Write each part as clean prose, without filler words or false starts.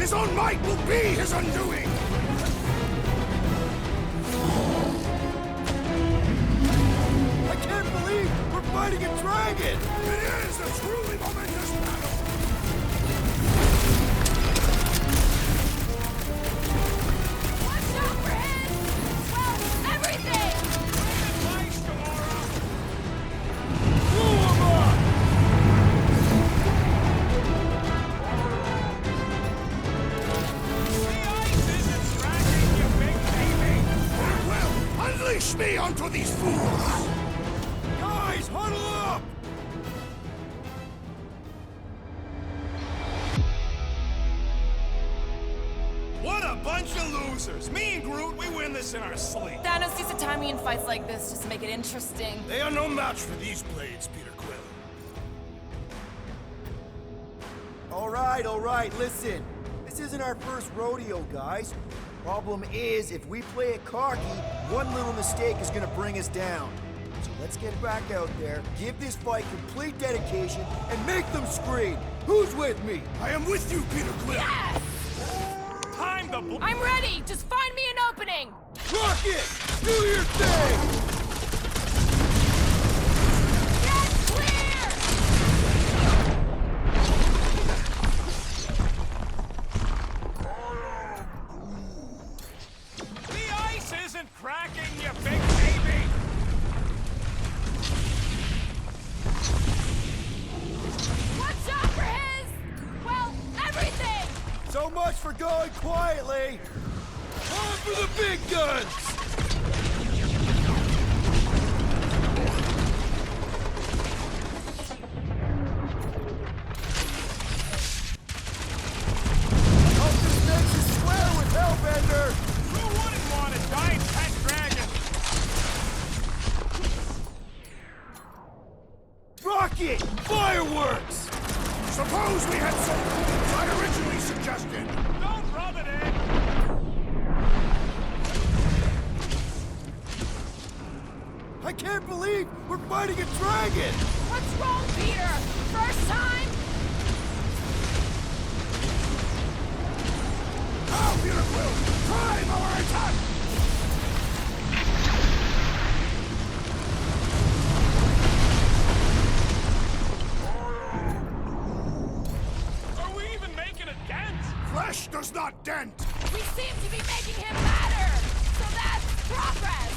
His own might will be his undoing! I can't believe we're fighting a dragon! It is a truly momentous battle! Watch out for him! Well, everything! Advice, Gamora! Blow him up! The ice isn't cracking, you big baby! Farewell! Unleash me onto these fools! Guys, huddle up! What a bunch of losers! Me and Groot, we win this in our sleep! Thanos used to time me in fights like this just to make it interesting. They are no match for these blades, Peter Quill. All right, listen. This isn't our first rodeo, guys. Problem is, if we play it cocky, one little mistake is gonna bring us down. So let's get back out there, give this fight complete dedication, and make them scream. Who's with me? I am with you, Peter Quill! Yes! Time to I'm ready! Just find me an opening! Rocket! Do your thing! Get clear! The ice isn't cracking, you big baby! Watch out for his... well, everything! So much for going quietly! On for the big guns! Hope this makes you swear with Hellbender! Who wouldn't want a giant pet dragon? Rocket! Fireworks! Suppose we had some rules I originally suggested. Don't rub it in. I can't believe we're fighting a dragon! What's wrong, Peter? First time? Now, Peter Quill, prime our attack! Are we even making a dent? Flesh does not dent. We seem to be making him matter! So that's progress!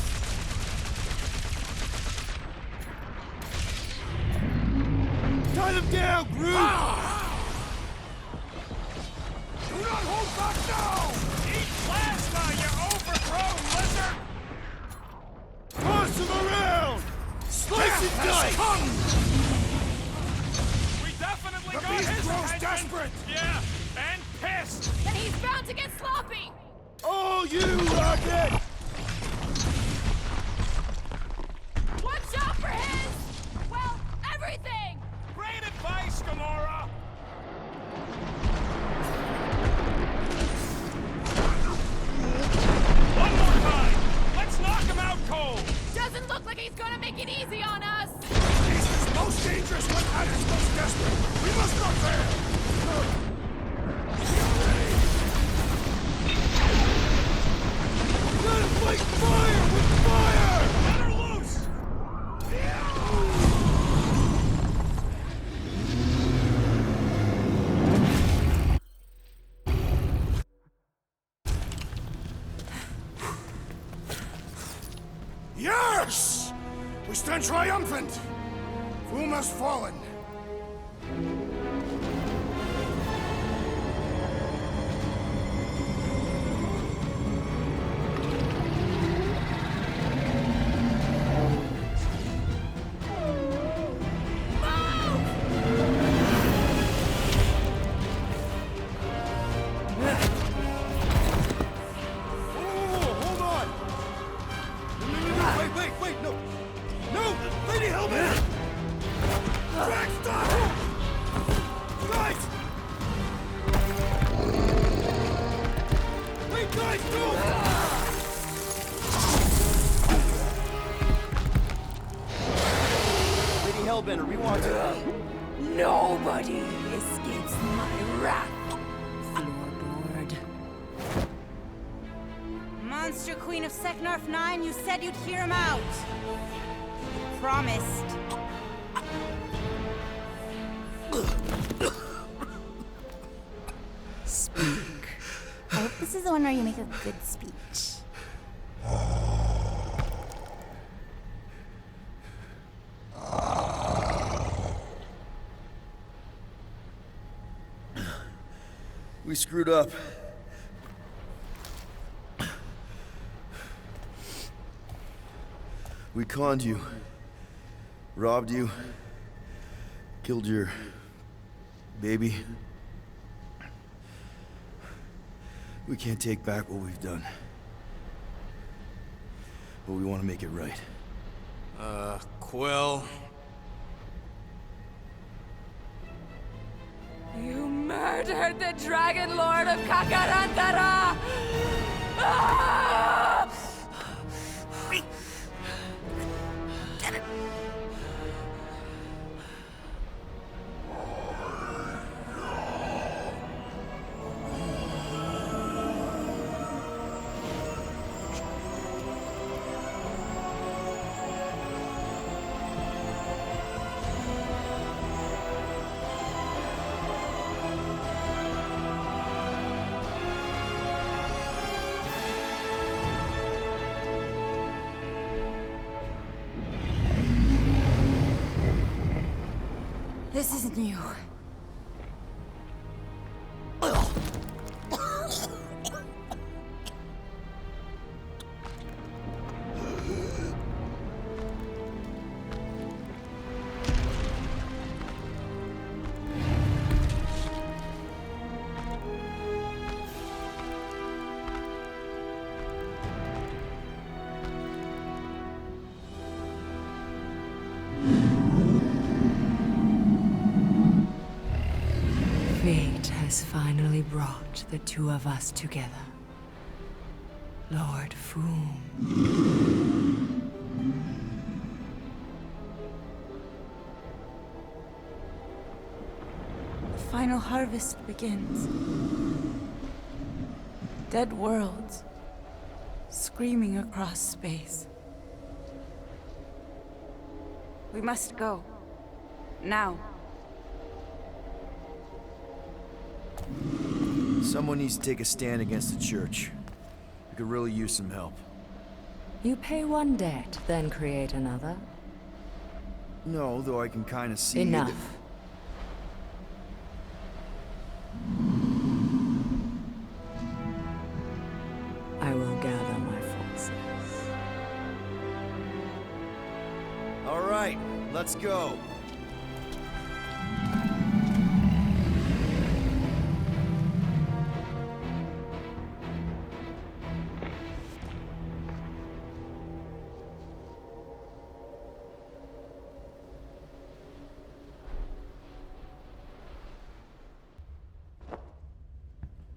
Tie them down, Groot! Do not hold back now! Eat plasma, you overgrown lizard! Toss him around! Slice and dice! Come! We definitely The got beast his grows attention. desperate! Yeah, and pissed. Then he's bound to get sloppy! All you, Rocket! Watch out for his... well, everything! Great advice, Gamora. One more time. Let's knock him out cold. Doesn't look like he's gonna make it easy on us! Beast is most dangerous when at its most desperate! We must not fail! We gotta fight fire with fire! Let her loose. Yes! We stand triumphant! Fuma's fallen. Oh, hold on! Wait, no! No! Lady Hellman! Drax, stop! Guys! Wait, guys, no! Lady Hellbender, we want to... Nobody escapes my wrath, Floorboy. Master Queen of Seknarf 9, you said you'd hear him out. You promised. Speak. I hope this is the one where you make a good speech. We screwed up. We conned you, robbed you, killed your baby. We can't take back what we've done. But we want to make it right. Quill. You murdered the Dragon Lord of Kakarantara! Ah! This isn't you. Fate has finally brought the two of us together. Lord Foom. The final harvest begins. Dead worlds, screaming across space. We must go. Now. Someone needs to take a stand against the church. We could really use some help. You pay one debt, then create another. No, though I can kind of see Enough. that- I will gather my forces. All right, let's go.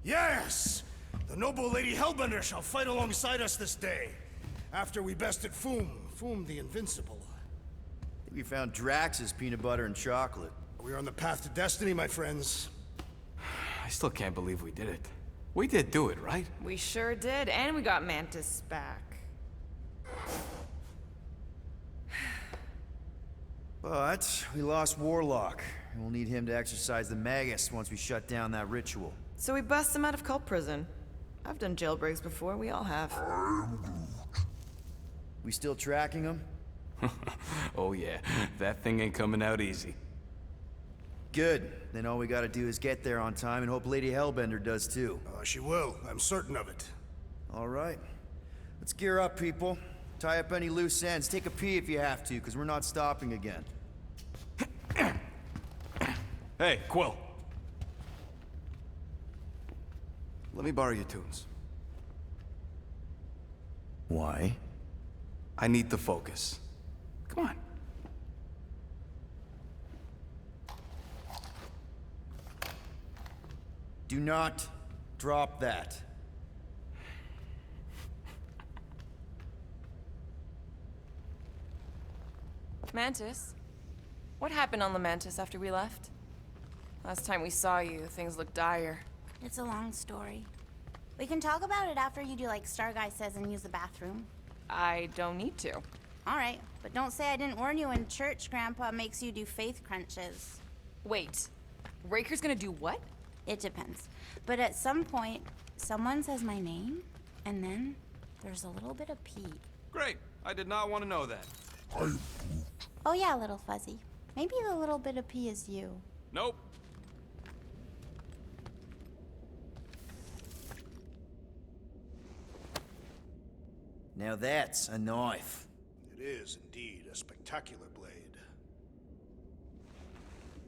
Yes! The noble Lady Hellbender shall fight alongside us this day. After we bested Foom the Invincible. I think we found Drax's peanut butter and chocolate. We are on the path to destiny, my friends. I still can't believe we did it. We did do it, right? We sure did, and we got Mantis back. But we lost Warlock, and we'll need him to exercise the Magus once we shut down that ritual. So we bust him out of cult prison. I've done jailbreaks before, we all have. We still tracking him? Oh yeah, that thing ain't coming out easy. Good. Then all we gotta do is get there on time and hope Lady Hellbender does too. She will. I'm certain of it. All right. Let's gear up, people. Tie up any loose ends. Take a pee if you have to, because we're not stopping again. Hey, Quill. Let me borrow your tunes. Why? I need to focus. Come on. Do not drop that. Mantis? What happened on Lamentis after we left? Last time we saw you, things looked dire. It's a long story. We can talk about it after you do like Star Guy says and use the bathroom. I don't need to. Alright, but don't say I didn't warn you in church Grandpa makes you do faith crunches. Wait, Raker's gonna do what? It depends. But at some point, someone says my name, and then there's a little bit of pee. Great. I did not want to know that. Oh yeah, little fuzzy. Maybe the little bit of pee is you. Nope. Now that's a knife. It is indeed a spectacular blade.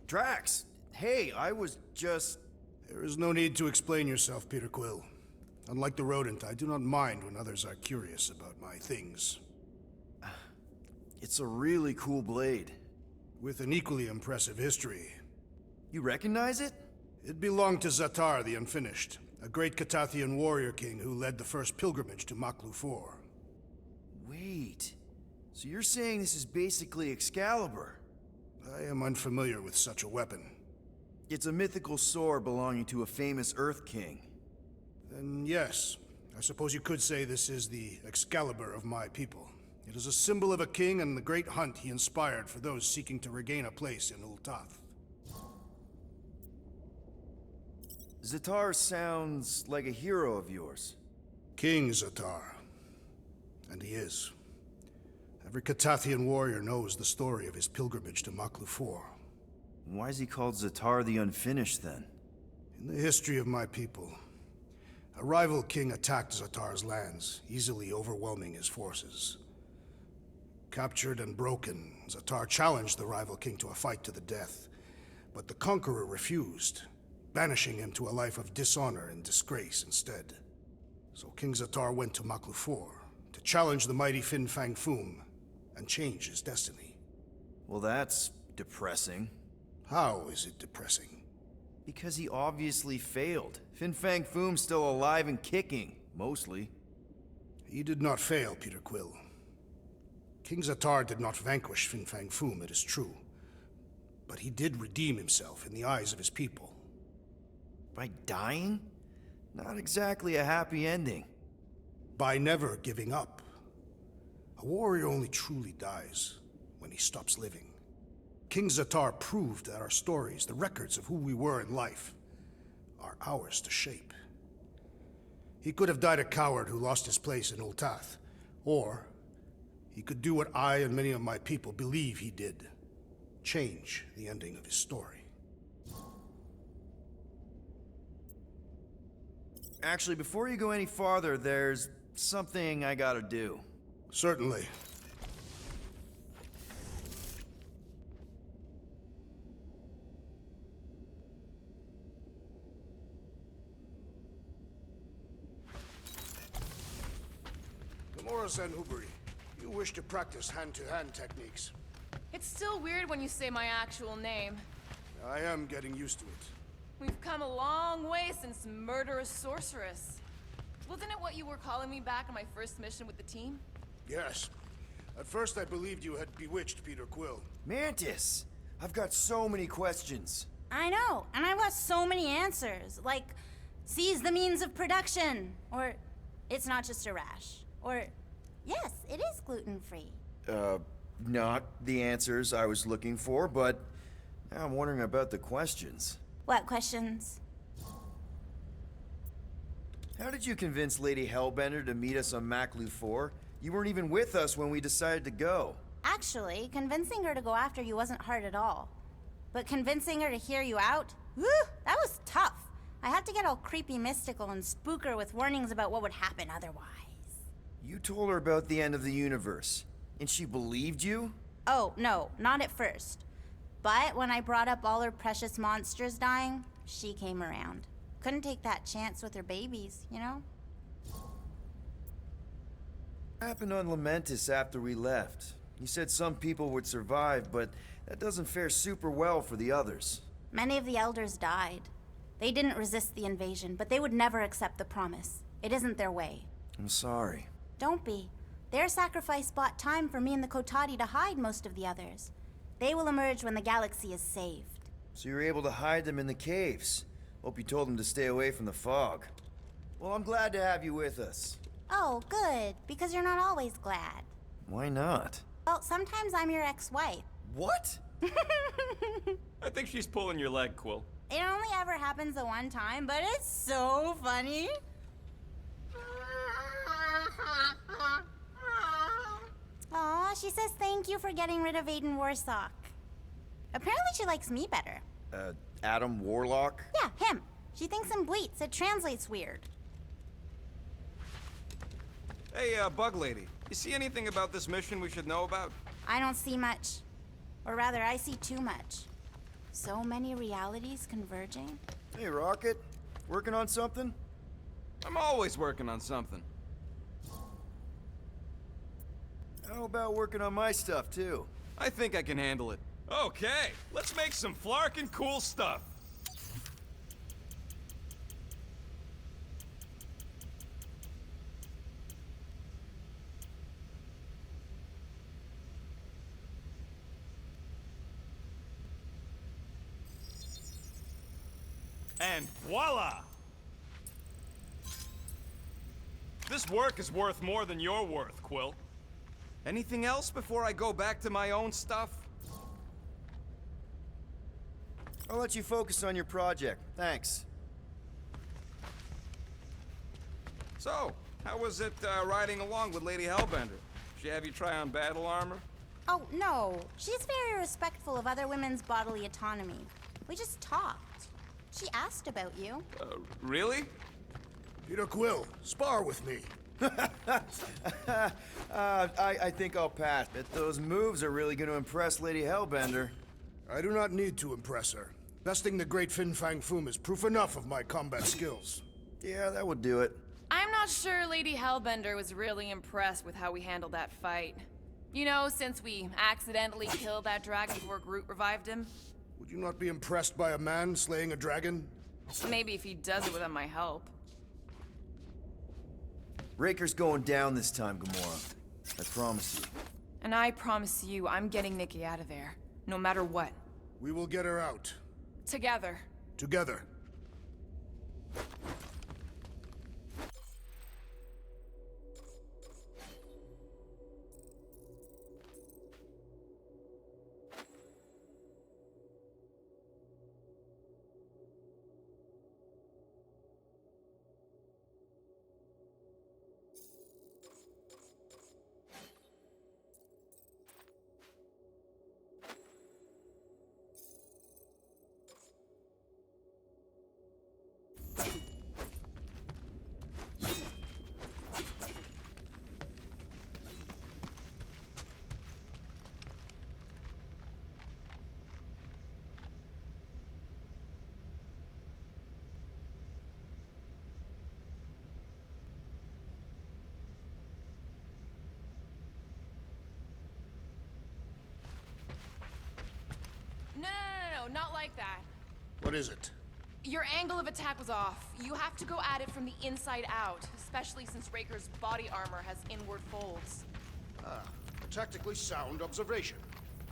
Drax, hey, I was just... There is no need to explain yourself, Peter Quill. Unlike the rodent, I do not mind when others are curious about my things. It's a really cool blade. With an equally impressive history. You recognize it? It belonged to Zatar the Unfinished, a great Catathian warrior king who led the first pilgrimage to Maklu 4. Wait, so you're saying this is basically Excalibur? I am unfamiliar with such a weapon. It's a mythical sword belonging to a famous Earth King. Then yes, I suppose you could say this is the Excalibur of my people. It is a symbol of a king and the great hunt he inspired for those seeking to regain a place in Ul'Tath. Zatar sounds like a hero of yours. King Zatar. And he is. Every Catathian warrior knows the story of his pilgrimage to Maklu 4. Why is he called Zatar the Unfinished then? In the history of my people, a rival king attacked Zatar's lands, easily overwhelming his forces. Captured and broken, Zatar challenged the rival king to a fight to the death, but the conqueror refused, banishing him to a life of dishonor and disgrace instead. So King Zatar went to Maklu 4 to challenge the mighty Fin Fang Foom and change his destiny. Well, that's depressing. How is it depressing? Because he obviously failed. Fin Fang Foom's still alive and kicking, mostly. He did not fail, Peter Quill. King Zatar did not vanquish Fin Fang Foom, it is true. But he did redeem himself in the eyes of his people. By dying? Not exactly a happy ending. By never giving up. A warrior only truly dies when he stops living. King Zatar proved that our stories, the records of who we were in life, are ours to shape. He could have died a coward who lost his place in Ul'Tath, or he could do what I and many of my people believe he did. Change the ending of his story. Actually, before you go any farther, there's something I gotta do. Certainly. Gamora Zanhubri, you wish to practice hand-to-hand techniques. It's still weird when you say my actual name. I am getting used to it. We've come a long way since Murderous Sorceress. Wasn't it what you were calling me back on my first mission with the team? Yes. At first I believed you had bewitched Peter Quill. Mantis! I've got so many questions. I know, and I've got so many answers. Like, seize the means of production. Or, it's not just a rash. Or, yes, it is gluten-free. Not the answers I was looking for, but now I'm wondering about the questions. What questions? How did you convince Lady Hellbender to meet us on Maklu 4? You weren't even with us when we decided to go. Actually, convincing her to go after you wasn't hard at all. But convincing her to hear you out? Whew, that was tough. I had to get all creepy mystical and spook her with warnings about what would happen otherwise. You told her about the end of the universe, and she believed you? Oh, no, not at first. But when I brought up all her precious monsters dying, she came around. Couldn't take that chance with her babies, you know? What happened on Lamentis after we left? You said some people would survive, but that doesn't fare super well for the others. Many of the elders died. They didn't resist the invasion, but they would never accept the promise. It isn't their way. I'm sorry. Don't be. Their sacrifice bought time for me and the Kotati to hide most of the others. They will emerge when the galaxy is saved. So you were able to hide them in the caves. Hope you told them to stay away from the fog. Well, I'm glad to have you with us. Oh, good, because you're not always glad. Why not? Well, sometimes I'm your ex-wife. What? I think she's pulling your leg, Quill. It only ever happens the one time, but it's so funny. Aw, she says thank you for getting rid of Aiden Warsock. Apparently she likes me better. Adam Warlock? Yeah, him. She thinks him bleats. It translates weird. Hey, Bug Lady, you see anything about this mission we should know about? I don't see much. Or rather, I see too much. So many realities converging. Hey, Rocket. Working on something? I'm always working on something. How about working on my stuff, too? I think I can handle it. Okay, let's make some flarkin' cool stuff. And voila! This work is worth more than you're worth, Quill. Anything else before I go back to my own stuff? I'll let you focus on your project. Thanks. So, how was it riding along with Lady Hellbender? She have you try on battle armor? Oh, no. She's very respectful of other women's bodily autonomy. We just talked. She asked about you. Really? Peter Quill, spar with me. I think I'll pass. Bet those moves are really going to impress Lady Hellbender. I do not need to impress her. Besting the great Fin Fang Foom is proof enough of my combat skills. Yeah, that would do it. I'm not sure Lady Hellbender was really impressed with how we handled that fight. You know, since we accidentally killed that dragon before Groot revived him. Would you not be impressed by a man slaying a dragon? Maybe if he does it without my help. Raker's going down this time, Gamora. I promise you. And I promise you, I'm getting Nikki out of there. No matter what. We will get her out. Together. Together. No, not like that. What is it? Your angle of attack was off. You have to go at it from the inside out, especially since Raker's body armor has inward folds. A tactically sound observation.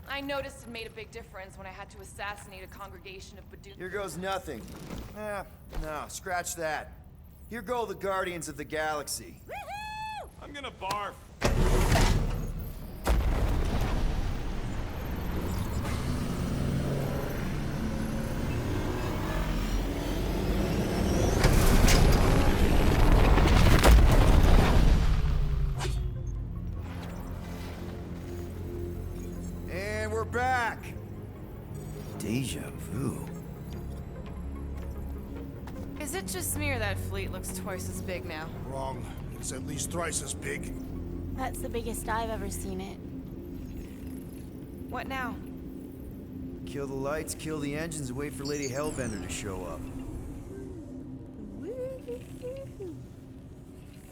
I noticed it made a big difference when I had to assassinate a congregation of Badu- Here goes nothing. No, scratch that. Here go the Guardians of the Galaxy. Woohoo! I'm gonna barf. And we're back. Deja vu. Is it just me or that fleet looks twice as big now? Wrong. It's at least thrice as big. That's the biggest I've ever seen it. What now? Kill the lights, kill the engines, and wait for Lady Hellbender to show up.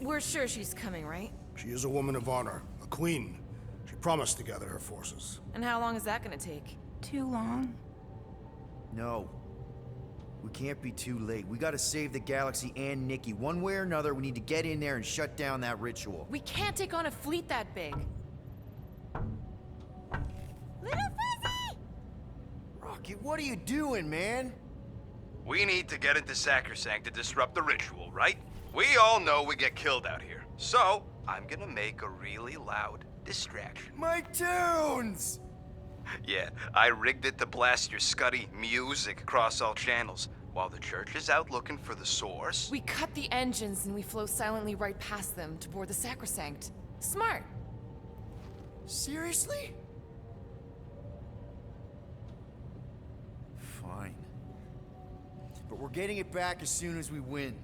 We're sure she's coming, right? She is a woman of honor, a queen. She promised to gather her forces. And how long is that gonna take? Too long. No. We can't be too late. We gotta save the galaxy and Nikki. One way or another, we need to get in there and shut down that ritual. We can't take on a fleet that big. Little Fuzzy! Rocket, what are you doing, man? We need to get into Sacrosanct to disrupt the ritual, right? We all know we get killed out here. So, I'm gonna make a really loud distraction. My tunes! Yeah, I rigged it to blast your scuddy music across all channels. While the church is out looking for the source... We cut the engines and we flow silently right past them to board the sacrosanct. Smart. Seriously? Fine. But we're getting it back as soon as we win.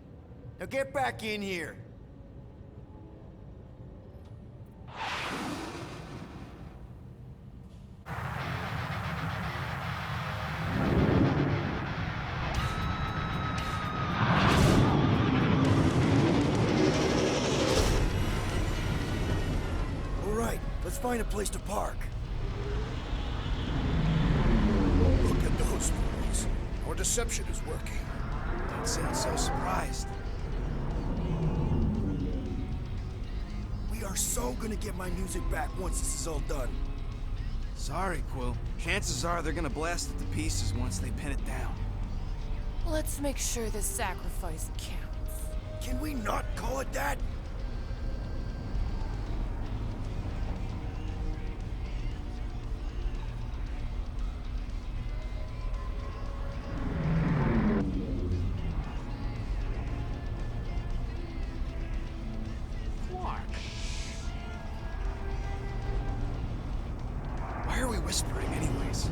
Now get back in here! Alright, let's find a place to park. Look at those fools. Our deception is working. Don't sound so surprised. We are so gonna get my music back once this is all done. Sorry, Quill. Chances are they're gonna blast it to pieces once they pin it down. Let's make sure this sacrifice counts. Can we not call it that? Why are we whispering anyways?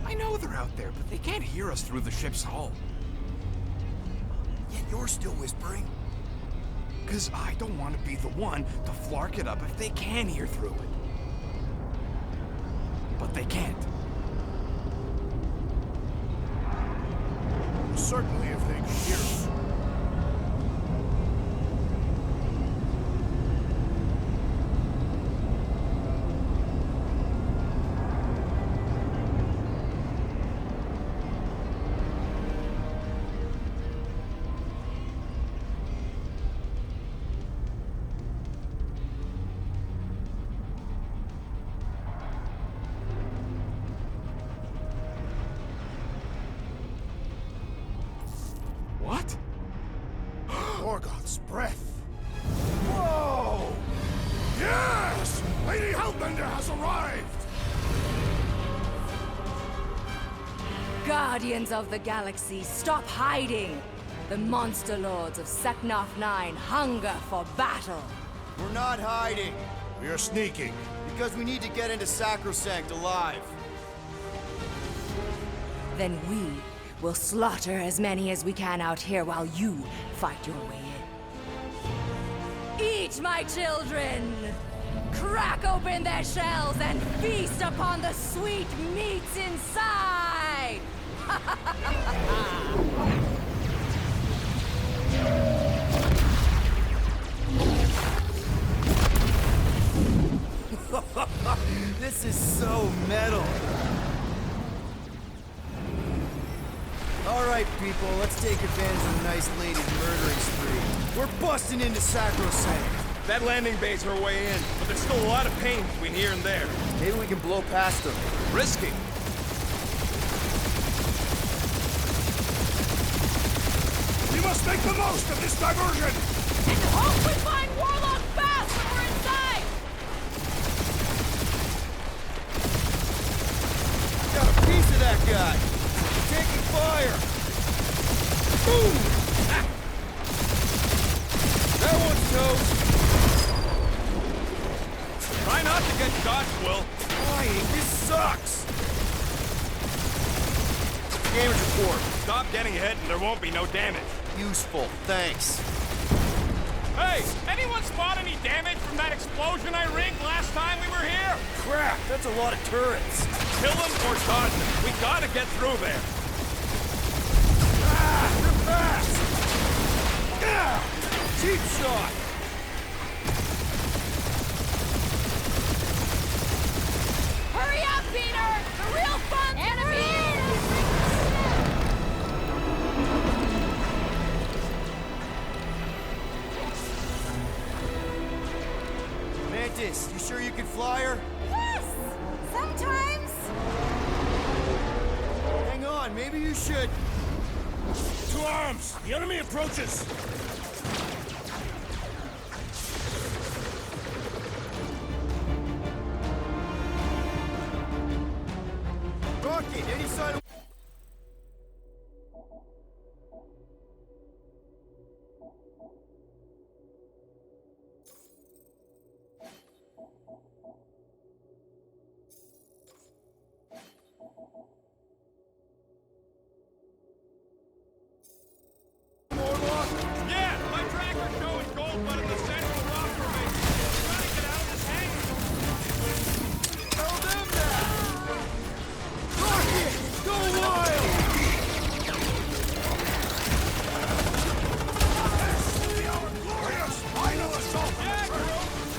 I know they're out there, but they can't hear us through the ship's hull. Yet you're still whispering. Because I don't want to be the one to flark it up if they can hear through it. But they can't. Certainly if they can hear us. What? Morgoth's breath. Whoa! Yes! Lady Hellbender has arrived! Guardians of the Galaxy, stop hiding! The monster lords of Seknarf 9 hunger for battle. We're not hiding, We are sneaking. because we need to get into Sacrosanct alive. Then we will slaughter as many as we can out here while you fight your way in. Eat, my children! Crack open their shells and feast upon the sweet meats inside! This is so metal. Alright, people, let's take advantage of the nice lady's murdering spree. We're busting into Sacrosanct. That landing bay's her way in, but there's still a lot of pain between here and there. Maybe we can blow past them. Risky. We must make the most of this diversion! And hope we find Warlock fast when we're inside! Got a piece of that guy. Taking fire. Boom! Ah. That one's toast. Try not to get shot, Quill. Flying, this sucks. Damage report. Stop getting hit and there won't be no damage. Useful, thanks. Hey, anyone spot any damage from that explosion I rigged last time we were here? Crap, that's a lot of turrets. Kill them or dodge them. We gotta get through there. Ah, they're fast. Ah, cheap shot. Hurry up, Peter! The real fun's gonna be... Mantis, you sure you can fly her? Yes! Sometimes. Hang on, maybe you should. To arms! The enemy approaches! Rocket, any sign of... Yeah, my tracker's showing gold, but in the central rock formation. Trying to get out of this hangar. Tell them that! Rocket, go wild! Our glorious final assault! Yeah, Groot.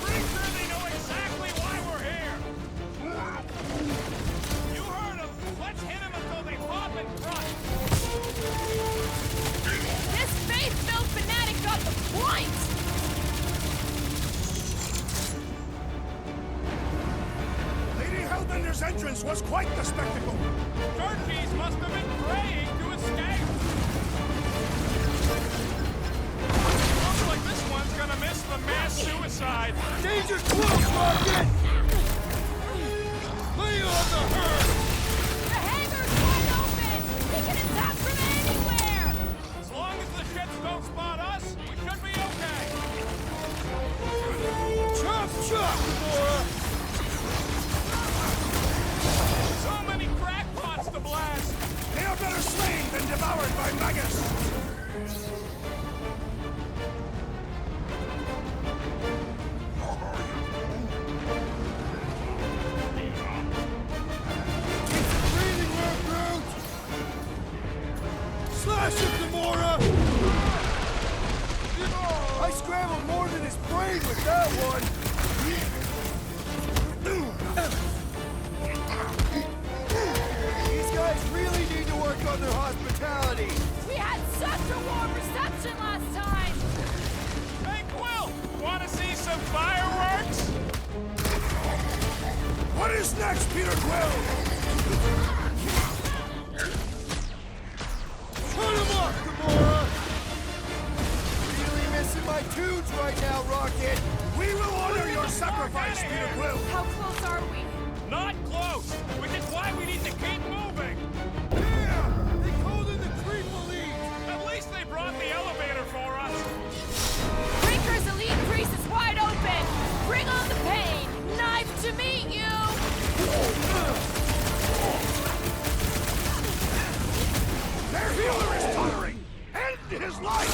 Pretty sure they know exactly why we're here. You heard them. Let's hit them until they pop and crush. This faith-filled fanatic got the point! Lady Hellbender's entrance was quite the spectacle! Churchies must have been praying to escape. Looks like this one's gonna miss the mass suicide. Danger close, Rocket! Lay on the herd! The hangar's wide open! They can attack from anywhere! As long as the ships don't spot us, we should be okay. Chop, chop, Gamora! So many crackpots to blast. They are better slain than devoured by Magus! Breathing room, Groot! Slash him, Gamora! I scrambled more than his brain with that one! These guys really need to work on their hospitality! We had such a warm reception last time! Hey, Quill, wanna see some fireworks? What is next, Peter Quill? Put him up, Gamora! Really missing my tunes right now, Rocket! We will honor your sacrifice, Peter Quill! How close are we? Not close, which is why we need to keep moving. Yeah! They called in the creep elite! At least they brought the elevator for us. Breaker's elite priest is wide open! Bring on the pain! Knife to meet you! Their healer is tottering! End his life!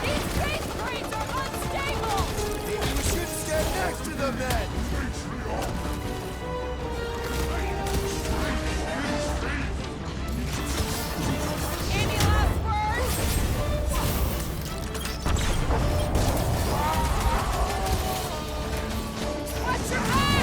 These faith crates are unstable! Maybe we should stand next to them then! Any last words? Watch your back!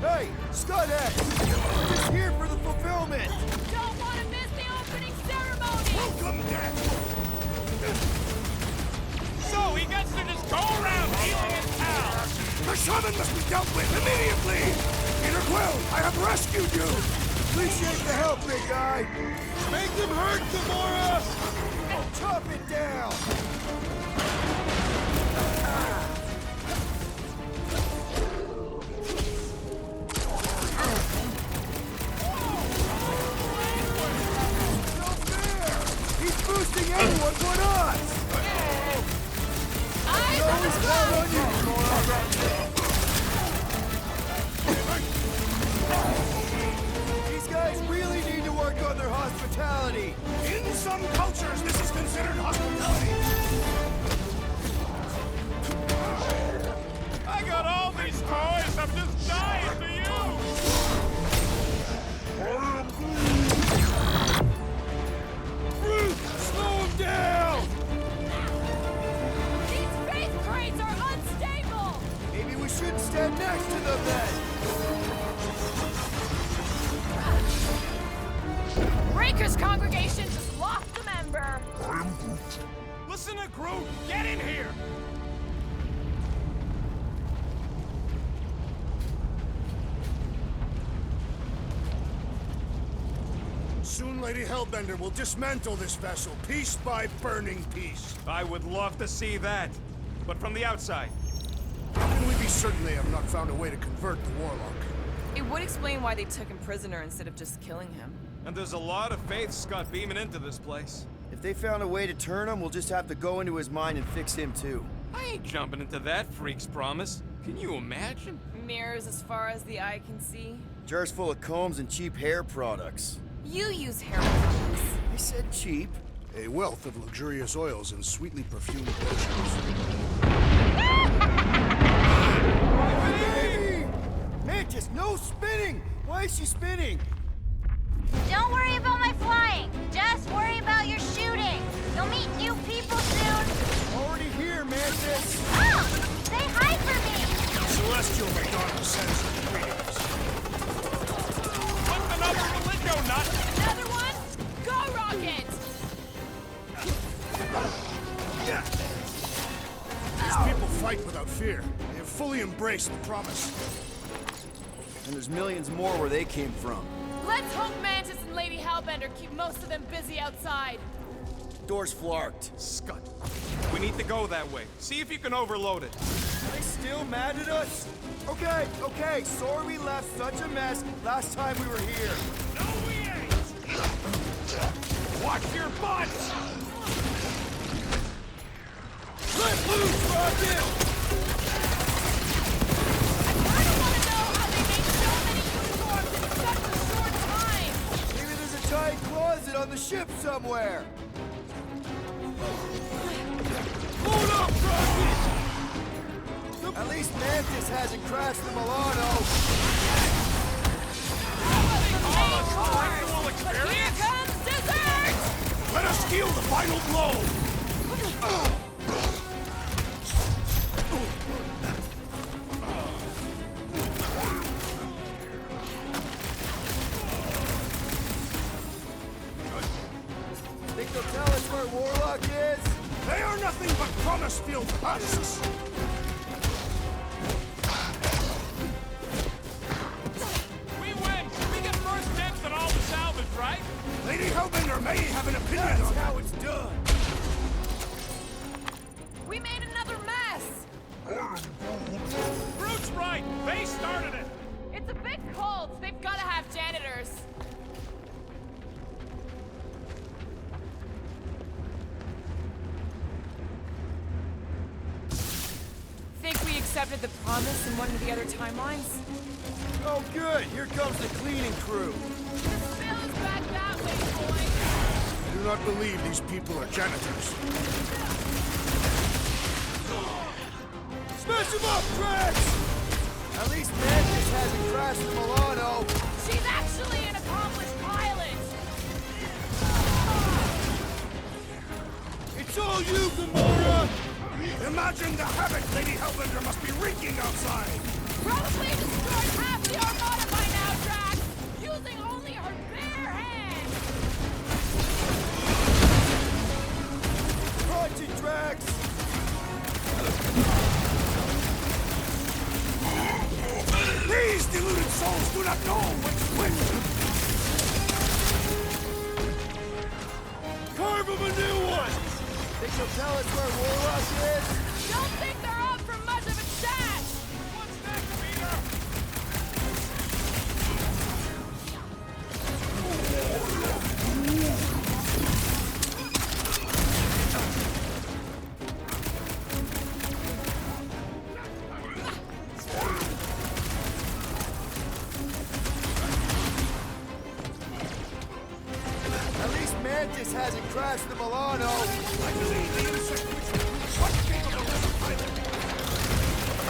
Hey, Scud X! We're just here for the fulfillment! Don't want to miss the opening ceremony! Welcome, death! So he gets to just go around healing his pals. The shaman must be dealt with immediately! Peter Quill, I have rescued you! Appreciate the help, big guy! Make them hurt, Gamora! Chop it down! He's boosting anyone but us! Eyes on the Always sky! count on you, Gamora! These guys really need to work on their hospitality! In some cultures, this is considered hospitality! I got all these toys. I'm just dying to use. Groot, slow him down! These faith crates are unstable! Maybe we should stand next to them then! Breaker's congregation just lost a member! Listen to Groot! Get in here! Soon Lady Hellbender will dismantle this vessel, piece by burning piece. I would love to see that. But from the outside. How can we be certain they have not found a way to convert the Warlock? It would explain why they took him prisoner instead of just killing him. And there's a lot of faith Scott beaming into this place. If they found a way to turn him, we'll just have to go into his mind and fix him too. I ain't jumping into that freak's promise. Can you imagine? Mirrors as far as the eye can see. Jars full of combs and cheap hair products. You use hair products. I said cheap. A wealth of luxurious oils and sweetly perfumed lotions. Hey! Mantis, no spinning! Why is she spinning? Don't worry about my flying. Just worry about your shooting. You'll meet new people soon. Already here, Mantis! Oh! Say hi for me! Celestial Madonna sends you greetings. What's another Religio nut? Another one? Go, Rocket! These people fight without fear. They have fully embraced the promise. And there's millions more where they came from. Let's hope Mantis and Lady Hellbender keep most of them busy outside. Door's flarked. Scott, we need to go that way. See if you can overload it. Are they still mad at us? Okay, sorry we left such a mess last time we were here. No, we ain't! Watch your butts! Let loose, Rocket! I kinda wanna know how they made so many uniforms in such a short time! Maybe there's a giant closet on the ship somewhere. Hold up, Rocket! At least Mantis hasn't crashed the Milano. But here comes dessert! Let us deal the final blow! Think they'll tell us where Warlock is? They are nothing but promise-filled husks! We win! We get first dibs on all the salvage, right? Lady Hellbender may have an opinion That's on how it's done. We made another mess! Groot's right! They started it! It's a big cult. They've gotta have janitors. Think we accepted the promise in one of the other timelines? Oh, good. Here comes the cleaning crew. The spill is back that way, boy. I do not believe these people are janitors. Smash them up, Drax! At least Mantis hasn't crashed the Milano. She's actually an accomplished pilot. It's all you, Gamora! Imagine the havoc Lady Hellbender must be wreaking outside! Probably destroyed half the Armada by now, Drax, using only her bare hands. Punch it, Drax! These deluded souls do not know which which! Carve him a new one! Think you'll tell us where Warlock is? Don't think they're up for much of a chat. What's next, Peter? At least Mantis hasn't crashed the Milano. I believe the insect which was quite capable as a pilot.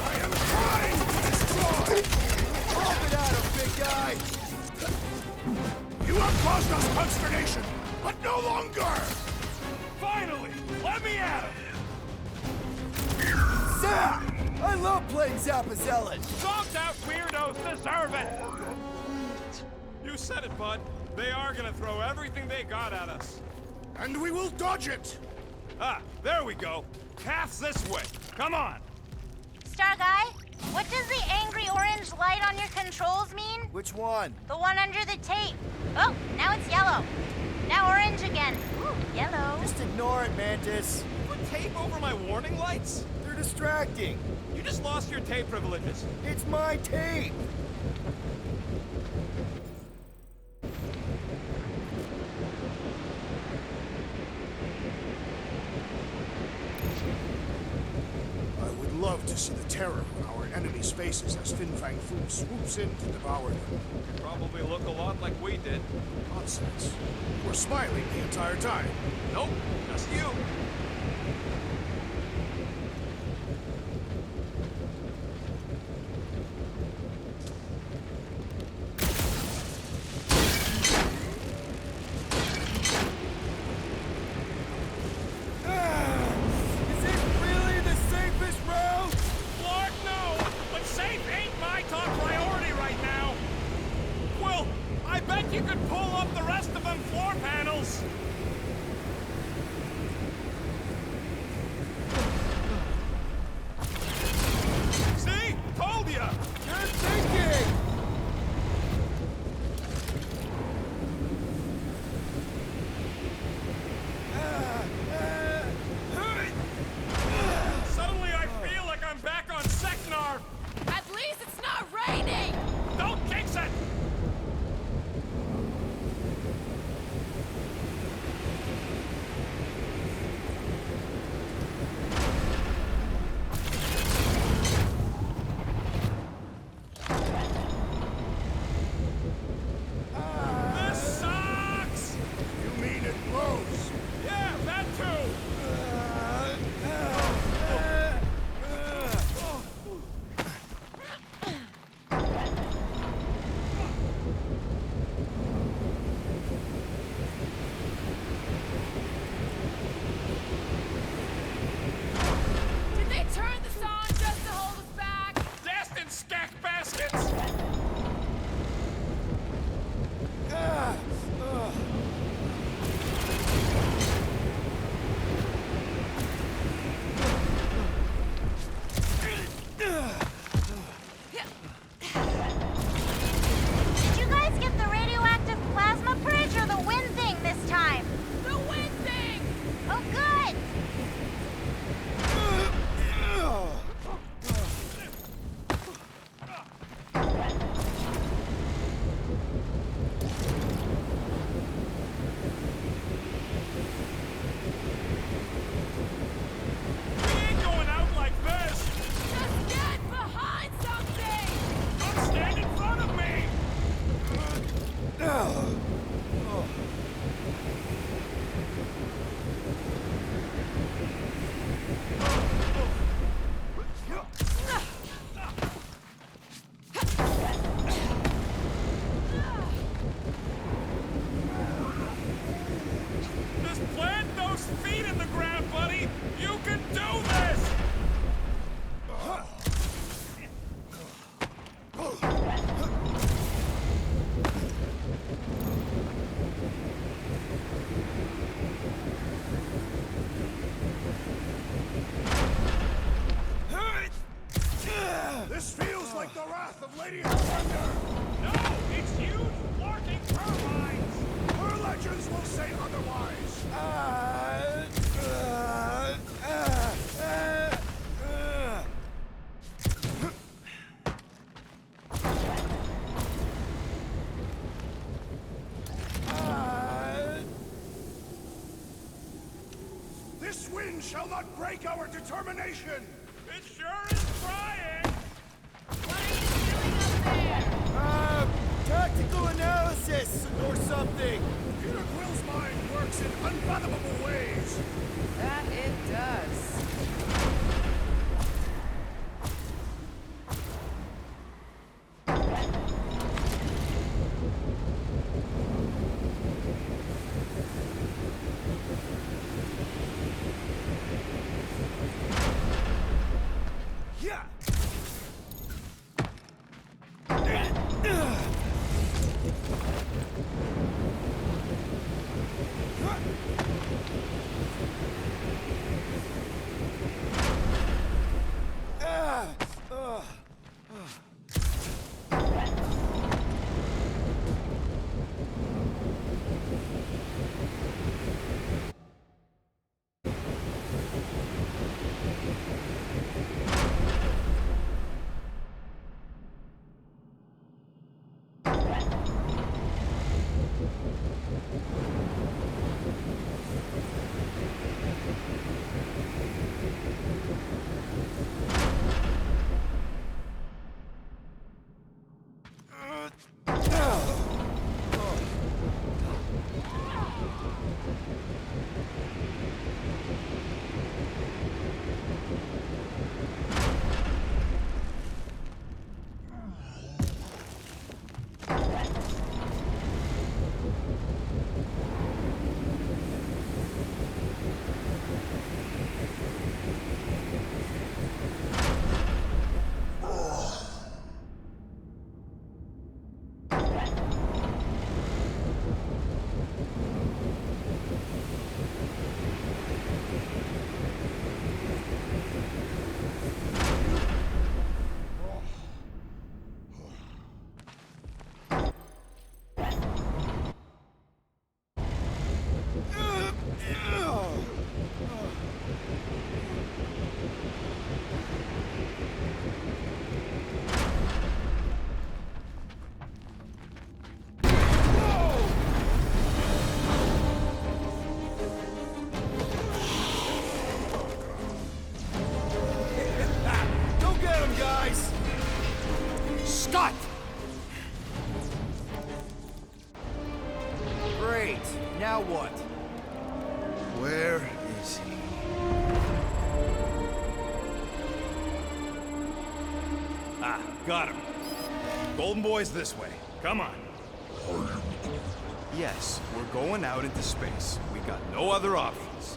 I am trying to destroy! Pump it at him, big guy! You have caused us consternation, but no longer! Finally! Let me at him! Zap! I love playing Zappa Zealot! Zonked out weirdos deserve it! You said it, bud. They are gonna throw everything they got at us. And we will dodge it! Ah, there we go. Path's this way. Come on. Star Guy, what does the angry orange light on your controls mean? Which one? The one under the tape. Oh, now it's yellow. Now orange again. Ooh, yellow. Just ignore it, Mantis. Put tape over my warning lights? They're distracting. You just lost your tape privileges. It's my tape. I would love to see the terror on our enemies' faces as Fin Fang Foom swoops in to devour them. You probably look a lot like we did. Nonsense. We're smiling the entire time. Nope, just you. Is it really the safest route? Lord, no! But safe ain't my top priority right now. Well, I bet you could pull up the rest of them floor panels. See? Told ya! Good thinking. Suddenly I feel like I'm back on Seknar. At least it's not raining! Don't jinx it! This sucks! You mean it blows? Yeah, that too! Did they turn this on just to hold us back? Destin skack baskets! Did you guys get the radioactive plasma bridge or the wind thing this time? The wind thing! Oh, good. We ain't going out like this! Just get behind something! Don't stand in front of me! Just plant those feet in the ground, buddy! You can do this! This feels like the wrath of Lady Hellbender! No, it's huge larking turbines! Her legends will say otherwise! This wind shall not break our determination! It sure is trying! What are you doing up there? Tactical analysis or something. Peter Quill's mind works in unfathomable ways! That it does. Yeah! Scott! Great. Now what? Where is he? Ah, got him. Golden Boy's this way. Come on. Yes, we're going out into space. We got no other options.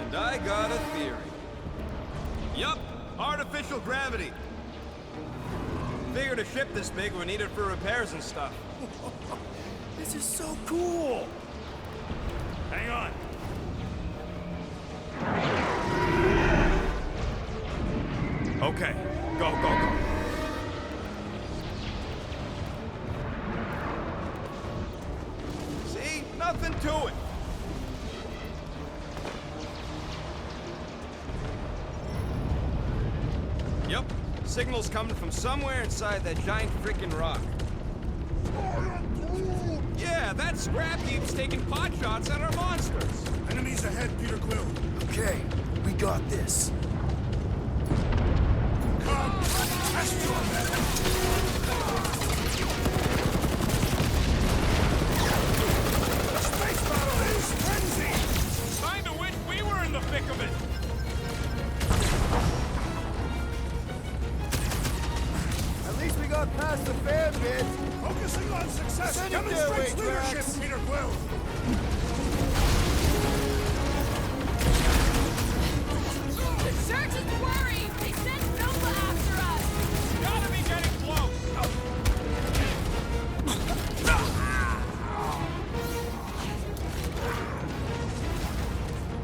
And I got a theory. Yup, artificial gravity. Figured a ship this big would need it for repairs and stuff. This is so cool! Hang on. Okay, go, go, go. See? Nothing to it. Yep, signal's coming from somewhere inside that giant freaking rock. Yeah, that scrap heap's taking pot shots at our monsters. Enemies ahead, Peter Quill. Okay, we got this. Come, test your metal. The space battle is frenzy! Kinda wish we were in the thick of it. At least we got past the fair bit. Focusing on success Send it their demonstrates way, leadership, Drax. Peter Quill. The church is worried! They sent Nova after us! Gotta be getting close.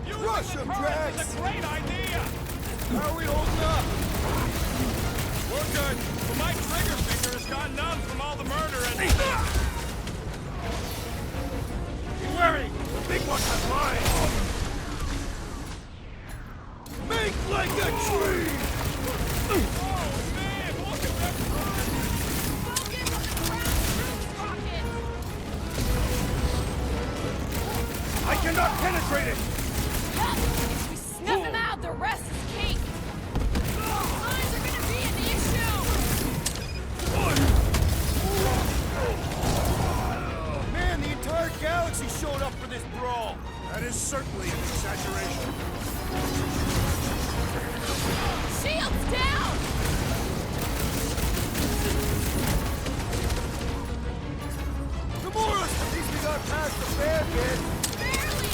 Using Rush the 'em, current Drax. is a great idea. How are we holding up? We're good, but my trigger finger has gone numb from all the murder and... Be wary! The big one has mine! Make like a tree! Oh, man, look at that run! Focus on the ground truth rocket! I cannot penetrate it! If we snuff him out, the rest is cake! Lines are gonna be an issue! Man, the entire galaxy showed up for this brawl. That is certainly an exaggeration. Shields down! Gamora! At least we got past the fair bit. Barely!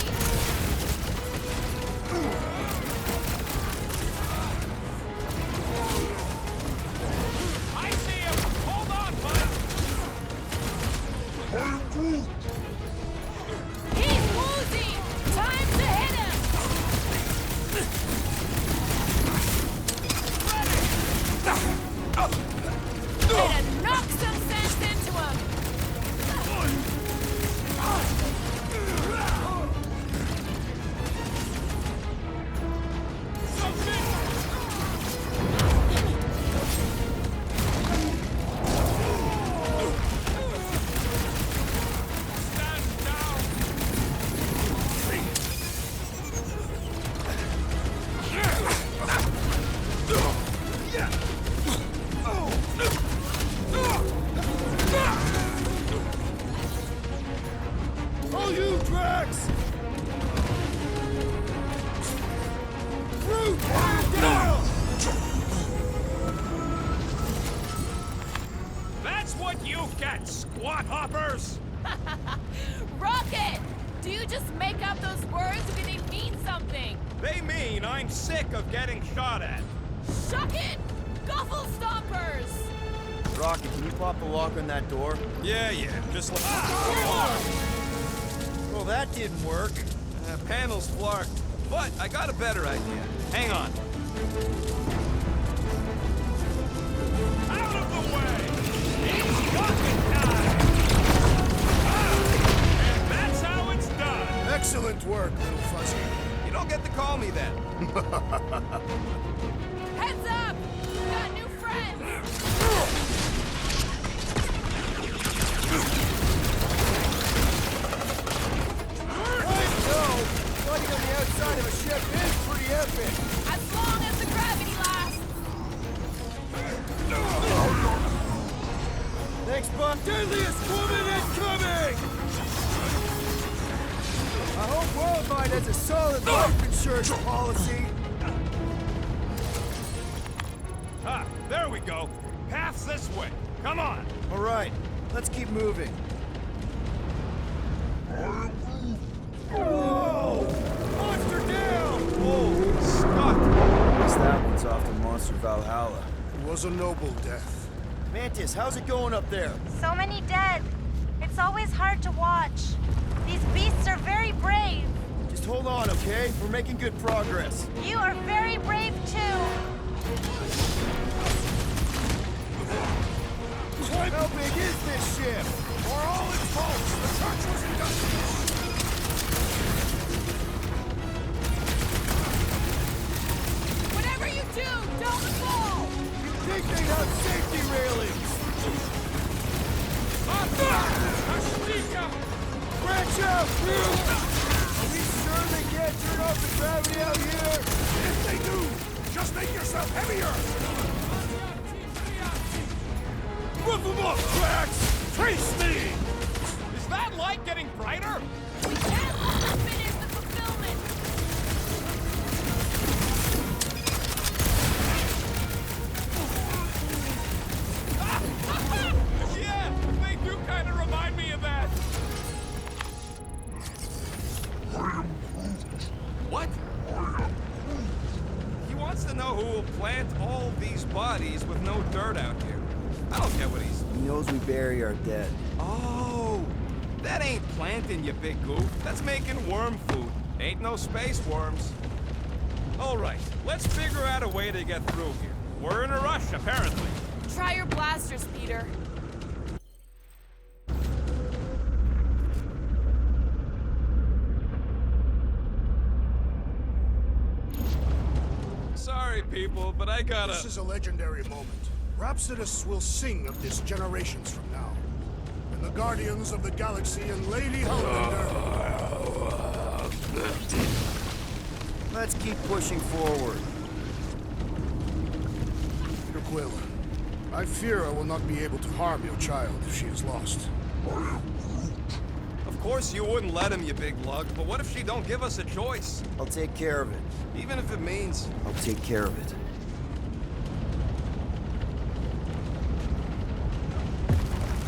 I see him! Hold on, bud! He's woozy! Time to hit him! And knock some sense into him! Stand down! Oh, you, Drax! Root! Down! That's what you get, squat hoppers! Rocket! Do you just make up those words or do they mean something? They mean I'm sick of getting shot at. Shuck it! Guffle stompers! Rocket, can you pop the lock on that door? Yeah, just like... Well, that didn't work. Panel's flarked. But I got a better idea. Hang on. Out of the way! It's rocket time! And that's how it's done! Excellent work, little fuzzy. You don't get to call me that. Heads up! We've got new friends! I know! Fighting on the outside of a ship is pretty epic! As long as the gravity lasts! That's a solid life insurance policy. Ah, there we go. Path's this way. Come on. All right, let's keep moving. Whoa! Monster down! Holy Scott! Guess that one's off to Monster Valhalla. It was a noble death. Mantis, how's it going up there? So many dead. It's always hard to watch. These beasts are very brave. Just hold on, okay? We're making good progress. You are very brave too. How big is this ship? For all its faults, the church was industrious. Whatever you do, don't fall! You think they have safety railings? Branch out! Are we sure they can't turn off the gravity out here? If they do, just make yourself heavier. Rip them up, Drax! Trace me! Is that light getting brighter? We can't let them finish the fulfillment! Yeah, they do kind of remind me of that. What? He wants to know who will plant all these bodies with no dirt out here. I don't get what he's... He knows we bury our dead. Oh! That ain't planting, you big goof. That's making worm food. Ain't no space worms. All right, let's figure out a way to get through here. We're in a rush, apparently. Try your blasters, Peter. Sorry, people, but I gotta... This is a legendary moment. Rhapsodists will sing of this generations from now. And the Guardians of the Galaxy and Lady Hellbender... Let's keep pushing forward. Peter Quill, I fear I will not be able to harm your child if she is lost. Of course you wouldn't let him, you big lug, but what if she don't give us a choice? I'll take care of it. Even if it means... I'll take care of it.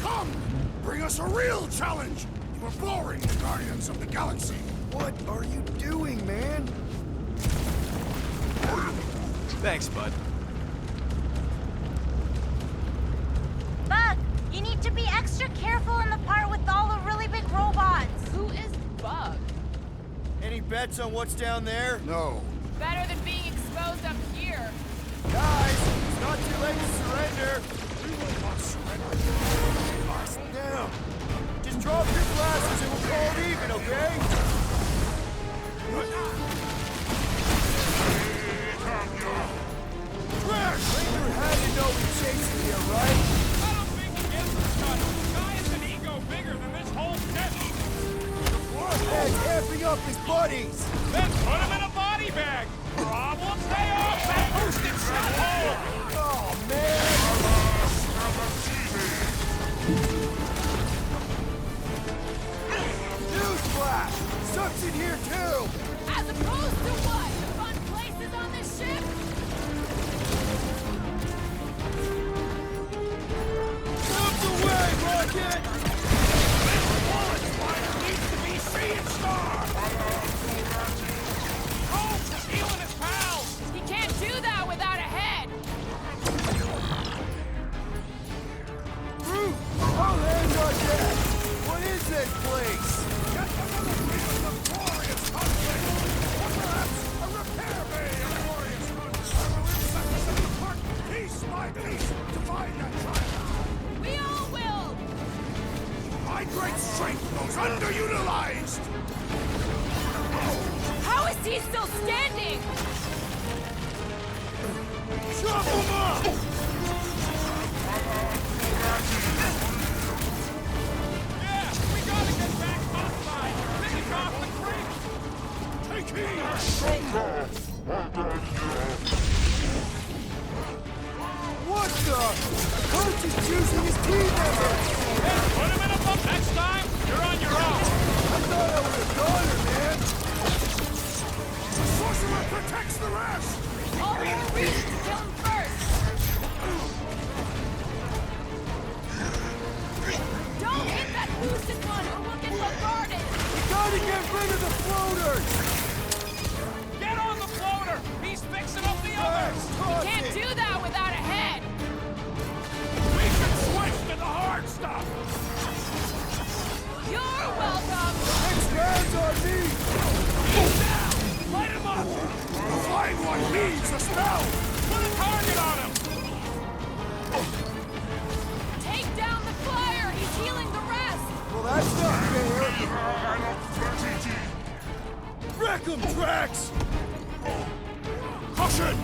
Come! Bring us a real challenge! You are boring, the Guardians of the Galaxy! What are you doing, man? Thanks, bud. Bug, you need to be extra careful in the part with all the really big robots. Who is Bug? Any bets on what's down there? No. Better than being exposed up here. Guys, it's not too late to surrender. We will not surrender. Now, just drop your glasses and we'll call it even, okay? Crash! Lay your head and know we're chasing you, right? I don't think he gets the cut. The guy has an ego bigger than this whole ship. Warhead amping up his buddies! Then put him in a body bag. Problem stay off that boosted shithole. Oh, man! Newsflash! Sucks in here, too! As opposed to what? The fun places on this ship? Out the way, Rocket! Wallet Spider needs to be seeing star. Cole's stealing his pals. He can't do that without a head. Root! I'll land on that! What is this place? Yet another field of glorious conflict! Or perhaps a repair bay of glorious goods! I will insect them apart piece by piece to find that child! We all will. My great strength goes underutilized! How is he still standing? Chop him up! Yeah, we gotta get back topside. Finish off the creep. Take heed! What the? Coach is choosing his team members! Then put him in a bump. Next time, you're on your own. I thought I was a goner, man! sorcerer protects the rest! All the more reason to kill him first! Don't hit that boosted one or we'll get bombarded! We gotta get rid of the floaters! Get on the floater! He's fixing up the others! You can't do that without a head! We should switch to the hard stuff! You're welcome! Next round's on me! He's down! Light him up! The flying one leaves a spell! Put a target on him! Take down the flyer! He's healing the rest! Well, that's not fair! Wreck 'em, Drax! Caution!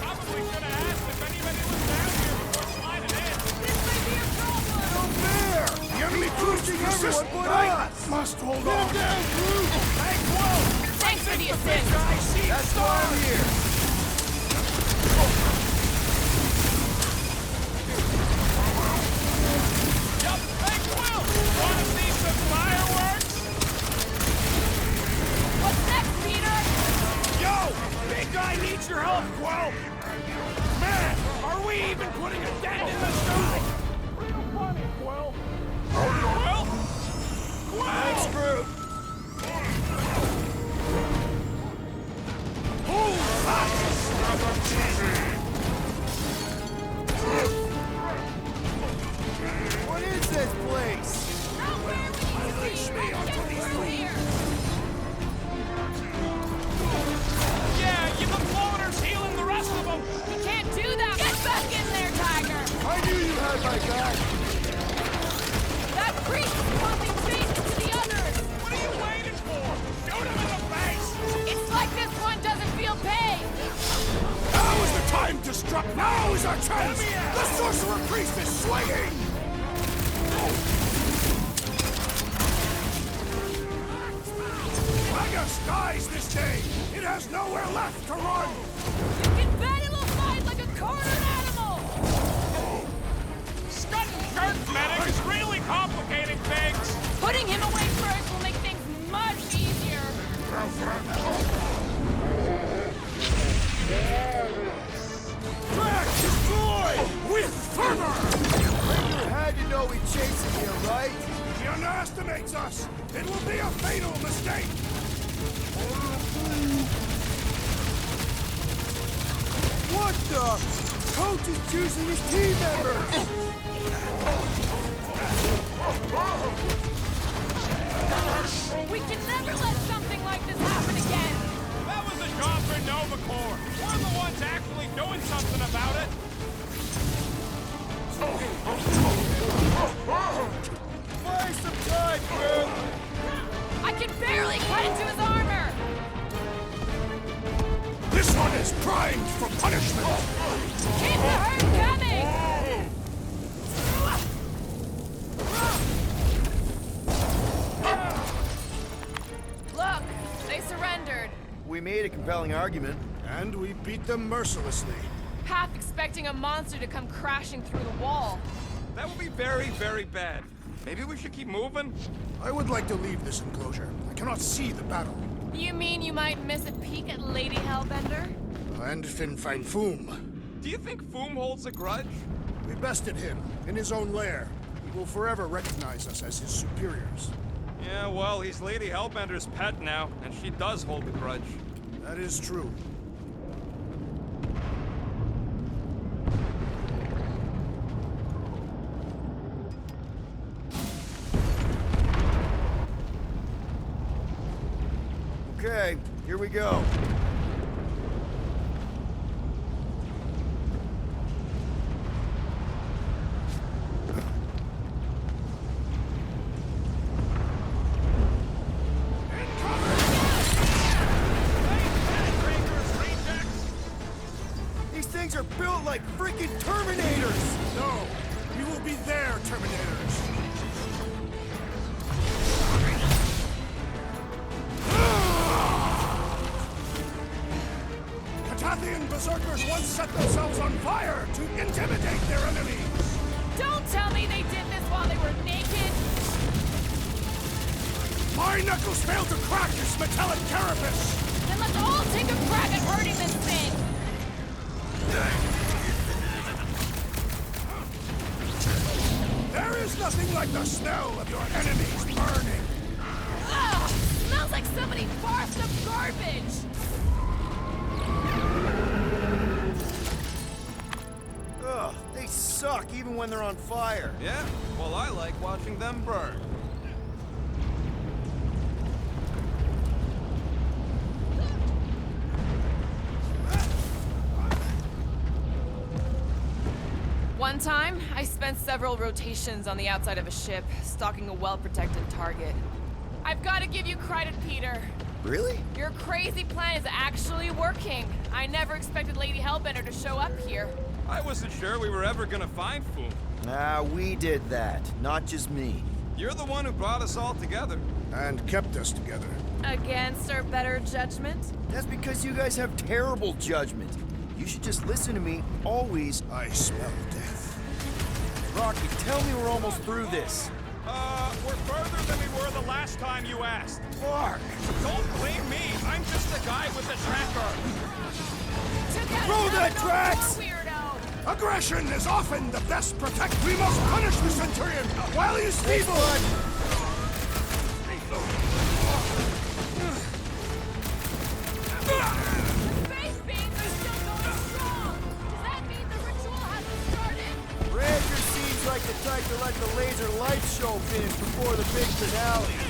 Probably should have asked if anybody was down here before sliding in. This may be a problem! No fair! The enemy troops Pushing persist! everyone but I us! must hold Get on! down, Groot! Hey, Quill! Thanks for the assist! I see That's why I'm here! Yup! Hey, Quill! Wanna see some fireworks? What's next, Peter? Yo! Big guy needs your help, Quill! Man, are we even putting a dent in the sky? Real funny, Quill! Quill? Thanks, Quill! Groot! What is this place? Not where we need to be! Let's get through here! Yeah, get the floaters healing the rest of them! We can't do that! Get back in there, Tiger! I knew you had my back! That priest is pumping faith to the others! What are you waiting for? Shoot him in the face! It's like this one doesn't feel pain! Now is the time to strike! Now is our chance! Let me out. The sorcerer priest is swinging! Magus dies this day! It has nowhere left to run! You can bet it'll fight like a cornered animal! Scut and jerk medic is really complicating things! Putting him away first will make things much easier! Drax, destroy! With fervor! You had to know he'd chasing you, right? He underestimates us! It will be a fatal mistake! What the? Coach is choosing his team members! We can never let something like this happen again! That was a job for Nova Corps. We're the ones actually doing something about it. Buy some time, Groot! I can barely cut into his armor! This one is primed for punishment! Keep the herd coming! Look, they surrendered. We made a compelling argument. And we beat them mercilessly. Half expecting a monster to come crashing through the wall. That would be very, very bad. Maybe we should keep moving? I would like to leave this enclosure. I cannot see the battle. You mean you might miss a peek at Lady Hellbender? And Fin Fang Foom. Do you think Foom holds a grudge? We bested him in his own lair. He will forever recognize us as his superiors. Yeah, well, he's Lady Hellbender's pet now, and she does hold a grudge. That is true. Okay, here we go. These things are built like freaking Terminators! No, we will be their Terminators. Catathian berserkers once set themselves on fire to intimidate their enemies. Don't tell me they did this while they were naked! My knuckles failed to crack this metallic carapace! Then let's all take a crack at hurting this thing! There is nothing like the smell of your enemies burning! Ugh! Smells like somebody barfed up garbage! Ugh, they suck even when they're on fire. Yeah? Well, I like watching them burn. One time, I spent several rotations on the outside of a ship, stalking a well-protected target. I've got to give you credit, Peter. Really? Your crazy plan is actually working. I never expected Lady Hellbender to show up here. I wasn't sure we were ever gonna find Foom. Ah, we did that, not just me. You're the one who brought us all together. And kept us together. Against our better judgment? That's because you guys have terrible judgment. You should just listen to me, always. I smell death. Rocky, tell me we're almost through this. We're further than we were the last time you asked. Clark! Don't blame me. I'm just a guy with a tracker. Throw that Drax! Weirdo! Aggression is often the best protect. We must punish the Centurion while he is feeble. Space beams are still going strong! Does that mean the ritual hasn't started? Ranger seems like the type to let the laser light show finish before the big finale.